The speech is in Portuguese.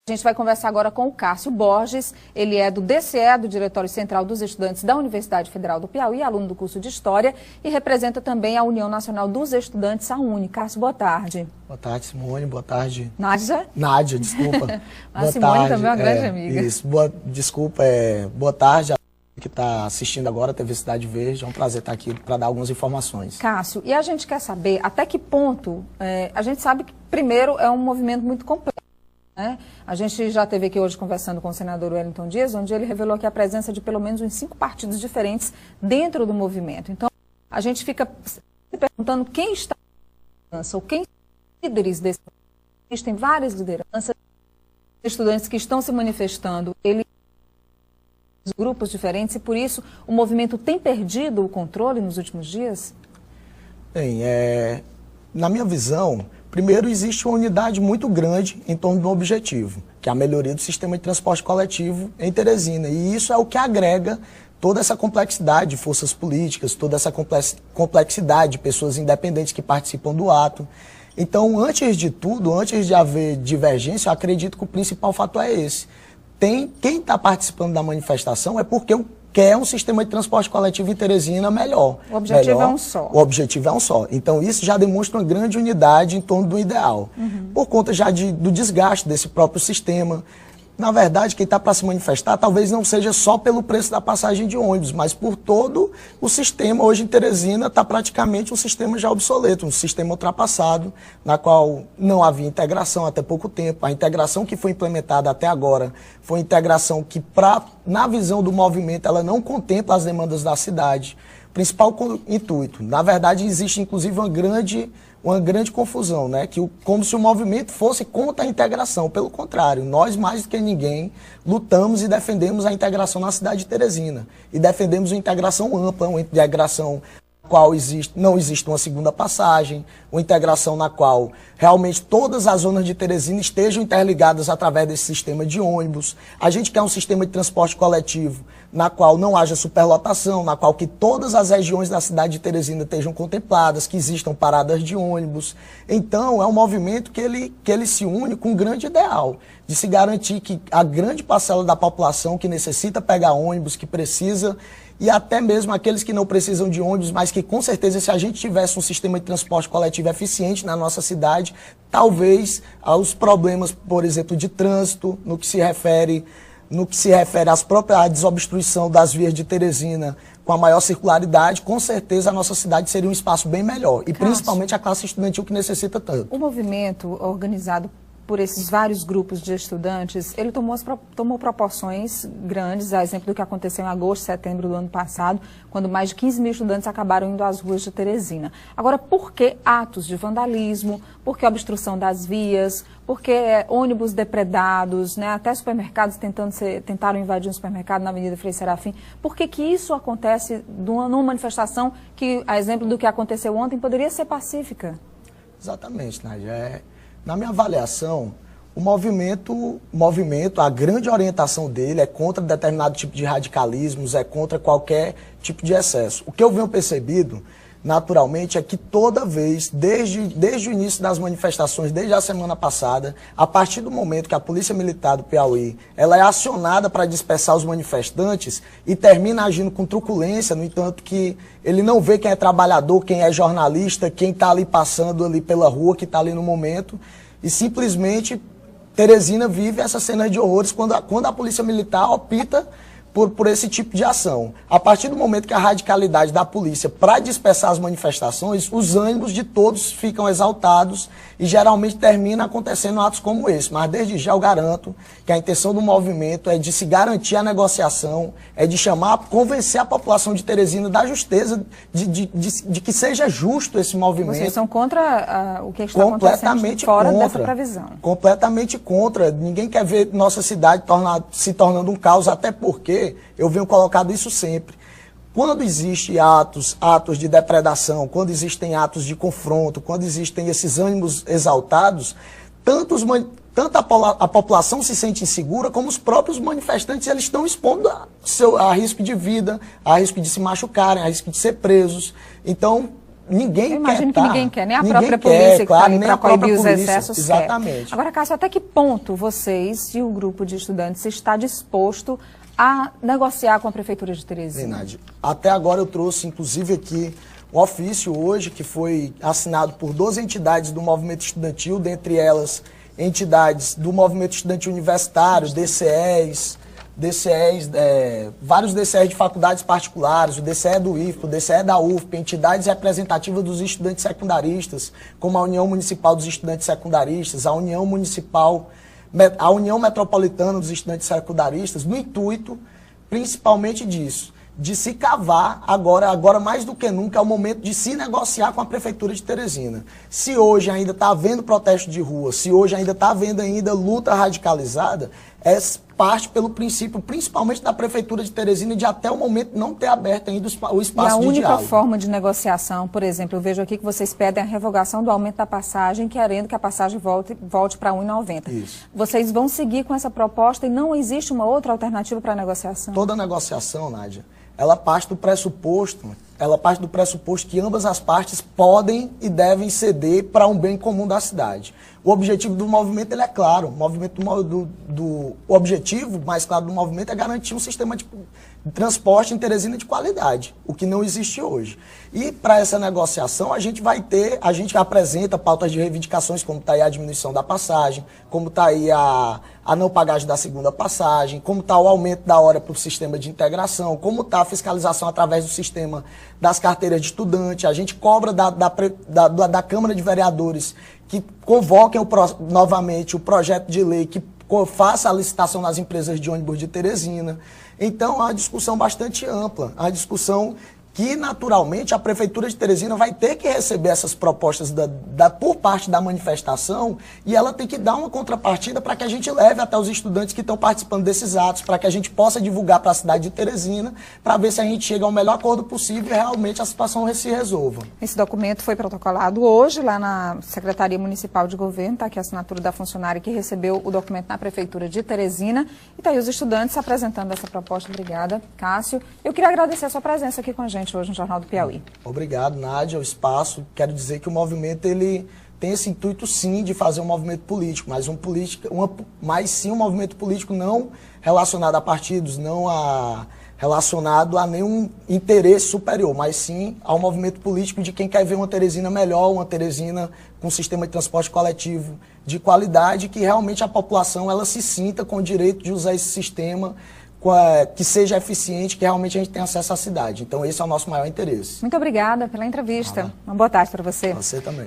A gente vai conversar agora com o Cássio Borges, ele é do DCE, do Diretório Central dos Estudantes da Universidade Federal do Piauí, aluno do curso de História e representa também a União Nacional dos Estudantes, a UNE. Cássio, boa tarde. Boa tarde, Simone, boa tarde. Nádia? Nádia, desculpa. A Simone também é uma grande amiga. Isso, boa tarde a que está assistindo agora a TV Cidade Verde, é um prazer estar aqui para dar algumas informações. Cássio, e a gente quer saber até que ponto, a gente sabe que primeiro é um movimento muito complexo. A gente já esteve aqui hoje conversando com o senador Wellington Dias, onde ele revelou que a presença de pelo menos uns 5 partidos diferentes dentro do movimento. Então, a gente fica se perguntando quem está na liderança, ou quem são os líderes desse movimento. Existem várias lideranças, estudantes que estão se manifestando, grupos diferentes, e por isso o movimento tem perdido o controle nos últimos dias? Bem, na minha visão, primeiro, existe uma unidade muito grande em torno do objetivo, que é a melhoria do sistema de transporte coletivo em Teresina. E isso é o que agrega toda essa complexidade de forças políticas, toda essa complexidade de pessoas independentes que participam do ato. Então, antes de tudo, antes de haver divergência, eu acredito que o principal fator é esse. Quem está participando da manifestação é porque quer um sistema de transporte coletivo em Teresina melhor. O objetivo é um só. O objetivo é um só. Então, isso já demonstra uma grande unidade em torno do ideal. Por conta já do desgaste desse próprio sistema. Na verdade, quem está para se manifestar talvez não seja só pelo preço da passagem de ônibus, mas por todo o sistema. Hoje em Teresina está praticamente um sistema já obsoleto, um sistema ultrapassado, na qual não havia integração até pouco tempo. A integração que foi implementada até agora foi integração que, na visão do movimento, ela não contempla as demandas da cidade. Principal intuito. Na verdade, existe inclusive uma grande confusão, né? Como se o movimento fosse contra a integração. Pelo contrário, nós, mais do que ninguém, lutamos e defendemos a integração na cidade de Teresina. E defendemos uma integração ampla, uma integração na qual não existe uma segunda passagem, uma integração na qual realmente todas as zonas de Teresina estejam interligadas através desse sistema de ônibus. A gente quer um sistema de transporte coletivo na qual não haja superlotação, na qual que todas as regiões da cidade de Teresina estejam contempladas, que existam paradas de ônibus. Então, é um movimento que ele se une com um grande ideal, de se garantir que a grande parcela da população que necessita pegar ônibus, que precisa, e até mesmo aqueles que não precisam de ônibus, mas que com certeza se a gente tivesse um sistema de transporte coletivo eficiente na nossa cidade, talvez aos problemas, por exemplo, de trânsito, no que se refere à desobstrução das vias de Teresina com a maior circularidade, com certeza a nossa cidade seria um espaço bem melhor. E principalmente a classe estudantil que necessita tanto. O movimento organizado por esses vários grupos de estudantes, ele tomou proporções grandes, a exemplo do que aconteceu em agosto, setembro do ano passado, quando mais de 15 mil estudantes acabaram indo às ruas de Teresina. Agora, por que atos de vandalismo? Por que obstrução das vias? Por que ônibus depredados, né? Até supermercados tentaram invadir um supermercado na Avenida Frei Serafim? Por que isso acontece numa manifestação que, a exemplo do que aconteceu ontem, poderia ser pacífica? Exatamente, Nádia. Na minha avaliação, o movimento, a grande orientação dele é contra determinado tipo de radicalismos, é contra qualquer tipo de excesso. O que eu venho percebido, naturalmente, é que toda vez, desde o início das manifestações, desde a semana passada, a partir do momento que a Polícia Militar do Piauí ela é acionada para dispersar os manifestantes e termina agindo com truculência, no entanto que ele não vê quem é trabalhador, quem é jornalista, quem está ali passando ali pela rua, que está ali no momento, e simplesmente Teresina vive essa cena de horrores quando a Polícia Militar opta por esse tipo de ação. A partir do momento que a radicalidade da polícia para dispersar as manifestações, os ânimos de todos ficam exaltados e geralmente termina acontecendo atos como esse. Mas desde já eu garanto que a intenção do movimento é de se garantir a negociação, é de convencer a população de Teresina da justeza, de que seja justo esse movimento. Vocês são contra o que está acontecendo fora dessa previsão? Completamente contra. Ninguém quer ver nossa cidade se tornando um caos, até porque eu venho colocando isso sempre. Quando existem atos de depredação, quando existem atos de confronto, quando existem esses ânimos exaltados, tanto a população se sente insegura, como os próprios manifestantes eles estão expondo a risco de vida, a risco de se machucarem, a risco de ser presos. Então, ninguém quer. Eu imagino que ninguém quer, nem a Ninguém própria quer, polícia claro, que nem está a aí para coibir os própria polícia, excessos exatamente. quer. Agora, Cássio, até que ponto vocês e o grupo de estudantes está disposto a negociar com a Prefeitura de Teresina? Nádia, até agora eu trouxe, inclusive, aqui um ofício hoje que foi assinado por 12 entidades do movimento estudantil, dentre elas entidades do movimento estudantil universitário, DCEs, vários DCEs de faculdades particulares, o DCE do IFPA, o DCE da UFPA, entidades representativas dos estudantes secundaristas, como a União Municipal dos Estudantes Secundaristas, a União Metropolitana dos Estudantes Secundaristas, no intuito, principalmente disso, de se cavar, agora mais do que nunca, é o momento de se negociar com a Prefeitura de Teresina. Se hoje ainda está havendo protesto de rua, se hoje ainda está havendo luta radicalizada, é parte pelo princípio, principalmente da Prefeitura de Teresina, de até o momento não ter aberto ainda o espaço de diálogo. E a única forma de negociação, por exemplo, eu vejo aqui que vocês pedem a revogação do aumento da passagem, querendo que a passagem volte para R$ 1,90. Isso. Vocês vão seguir com essa proposta e não existe uma outra alternativa para a negociação? Toda negociação, Nádia, ela parte do pressuposto que ambas as partes podem e devem ceder para um bem comum da cidade. O objetivo do movimento ele é claro. O objetivo mais claro do movimento é garantir um sistema de transporte em Teresina de qualidade, o que não existe hoje. E para essa negociação a gente apresenta pautas de reivindicações, como está aí a diminuição da passagem, como está aí a não pagagem da segunda passagem, como está o aumento da hora para o sistema de integração, como está a fiscalização através do sistema das carteiras de estudante. A gente cobra da Câmara de Vereadores que convoquem novamente o projeto de lei que faça a licitação nas empresas de ônibus de Teresina. Então, é uma discussão bastante ampla, uma discussão que, naturalmente, a Prefeitura de Teresina vai ter que receber essas propostas por parte da manifestação e ela tem que dar uma contrapartida para que a gente leve até os estudantes que estão participando desses atos, para que a gente possa divulgar para a cidade de Teresina, para ver se a gente chega ao melhor acordo possível e realmente a situação se resolva. Esse documento foi protocolado hoje lá na Secretaria Municipal de Governo, está aqui a assinatura da funcionária que recebeu o documento na Prefeitura de Teresina e está aí os estudantes apresentando essa proposta. Obrigada, Cássio. Eu queria agradecer a sua presença aqui com a gente hoje no Jornal do Piauí. Obrigado, Nádia, o espaço. Quero dizer que o movimento ele tem esse intuito, sim, de fazer um movimento político, mas sim um movimento político não relacionado a partidos, relacionado a nenhum interesse superior, mas sim ao movimento político de quem quer ver uma Teresina melhor, uma Teresina com um sistema de transporte coletivo de qualidade, que realmente a população ela se sinta com o direito de usar esse sistema, que seja eficiente, que realmente a gente tenha acesso à cidade. Então esse é o nosso maior interesse. Muito obrigada pela entrevista. Uma boa tarde para você. Você também.